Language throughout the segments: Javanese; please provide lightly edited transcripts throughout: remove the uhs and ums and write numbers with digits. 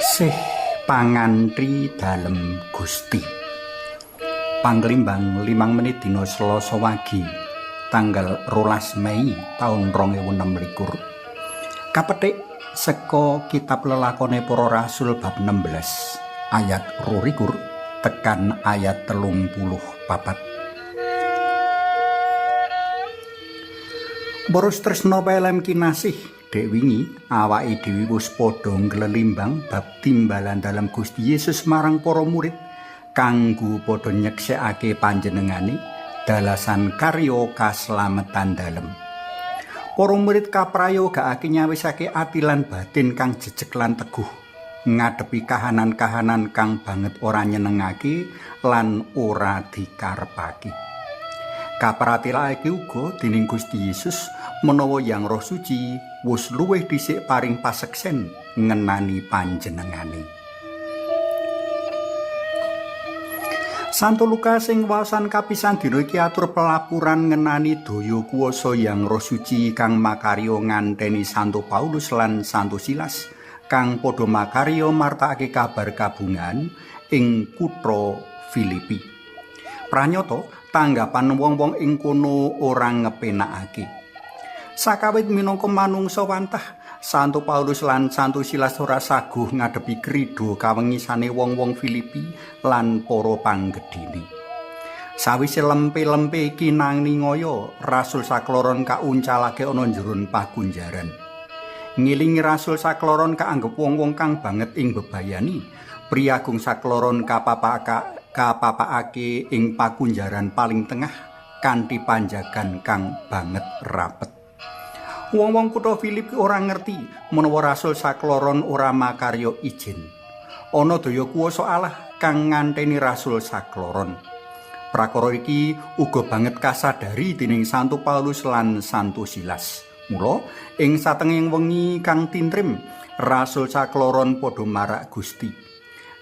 Sih pangantri dalem Gusti. Panglimbang 5 menit dina Selasa wagi tanggal 12 Mei taun 2026. Kapetik saka kitab lelakone para rasul bab 16 ayat 22 tekan ayat 34. Boros tresna pelem kinasih dek wingi awake dhewe wis padha nglelimbang bab timbalan dalam Gusti Yesus marang para murid kanggo padha nyeksekake panjenengane dalasan karya kaslametan dalem. Para murid kaprayogakake nyawisake ati lan batin kang jejeg lan teguh ngadepi kahanan-kahanan kang banget ora nyenengake lan ora dikarepake. Kapratilake uga dening Gusti Yesus menawa Yang Roh Suci wis luwih dhisik paring paseksen ngenani panjenengane. Santo Lukas sing waosan kapisan dina iki atur pelapuran ngenani daya kuwasa Yang Roh Suci kang makarya nganteni Santo Paulus lan Santo Silas kang padha makarya martakake kabar kabungan ing kutha Filipi. Pranyata tanggapan wong-wong ing kono ora ngepenakake. Sakawit minangka manungsa wantah, Santo Paulus lan Santo Silas ora saguh ngadepi krida kawengisane wong-wong Filipi lan para panggedhene. Sawise lempe-lempe iki nangingaya rasul sakloron kauncalake ana njeron pakunjaran. Ngilingi rasul sakloron kaanggep wong-wong kang banget ing bebayani, priagung sakloron kapapakake ing pakunjaran paling tengah kanthi panjagan kang banget rapet. Wong-wong kutha Filipi ora ngerti menawa rasul sakloron ora makarya ijin. Ana daya kuwasa Allah kang nganteni rasul sakloron. Prakara iki uga banget kasadari dening Santo Paulus lan Santo Silas. Mula ing satengahing wengi kang tintrim, rasul sakloron padha marak Gusti.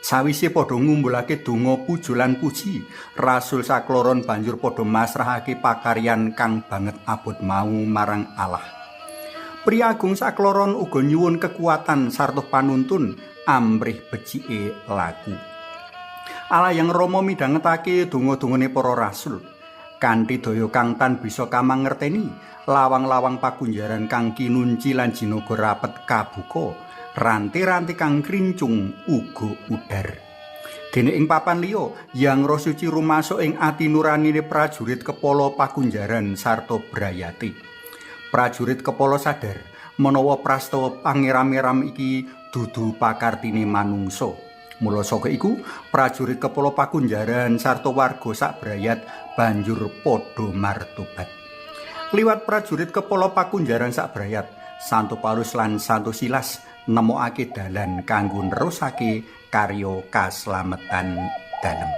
Sawise padha ngumbulake donga puji lan puji, rasul sakloron banjur padha masrahake pakaryan kang banget abot mau marang Allah. Priagung sakloron uga nyuwun kekuatan sarta panuntun amrih becike laku. Allah Yang Rama midhangetake donga-dongane para rasul kanthi daya kang tan bisa kamangerteni, lawang-lawang pakunjaran kang kinunci lan jinaga rapet kabuka, ranti-ranti kang krincung uga udar. Dene ing papan liya, Yang Roh Suci rumasuk ing ati nuranine prajurit kepala pakunjaran sarta brayati. Prajurit kepala sadar menawa prastawa pangeram-eram iki dudu pakartine manungsa. Mula saka iku prajurit kepala pakunjaran sarta warga sak brayat banjur padha martobat. Liwat prajurit kepala pakunjaran sak brayat, Santo Paulus lan Santo Silas nemokake dalan kanggo nerusake karya kaslametan dalem.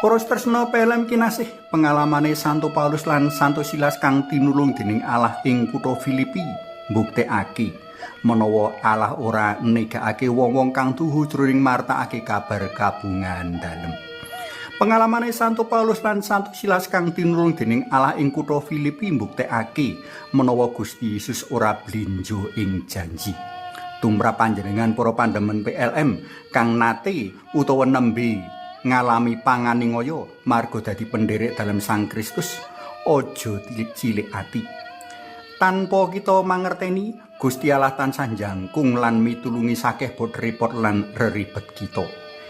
Para tresna pelem kinasih, pengalamane Santo Paulus lan Santo Silas kang tinulung dening Allah ing kutha Filipi mbuktekake menawa Allah ora negakake wong-wong kang tuhu jroning martakake kabar kabungan dalem. Pengalamane Santo Paulus lan Santo Silas kang tinulung dening Allah ing kutha Filipi mbuktekake menawa Gusti Yesus ora blinjo ing janji. Tumrap panjenengan para pandemen PLM kang nate utawa nembe ngalami panganingaya marga dadi penderek dalam Sang Kristus, aja cilik ati. Tanpa kita mangerteni, Gusti Allah tansah njangkung lan mitulungi sakeh bot repot lan reribet kita.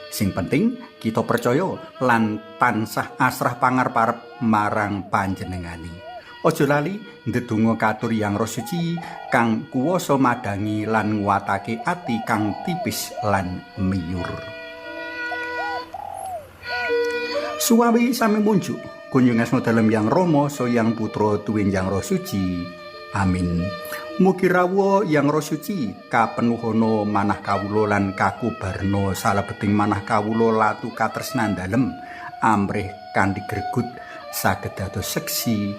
Sing penting kita percaya lan tansah asrah pangarep marang panjenengane. Aja lali ndedonga katur Yang Roh Suci kang kuwasa madangi lan nguwatake ati kang tipis lan miyur. Suwawi sami munjuk kunjung asma dalem Yang Rama so Yang Putra tuwin Yang Roh Suci. Amin. Mugi rawuh Yang Roh Suci kapenuhana manah kawula lan kakubarna salebeting manah kawula latu katresnan dalem amrih kanthi gregut saged dados seksi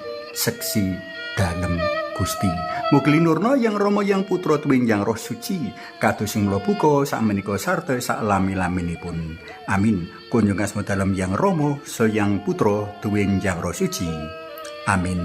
dalem Gusti. Mugi linurna Yang Rama Yang Putra tuwin Yang Roh Suci kados sing mula buka sakmenika sarta saklami-laminipun. Amin. Kunjung asma dalem Yang Rama so Yang Putra tuwin Yang Roh Suci. Amin.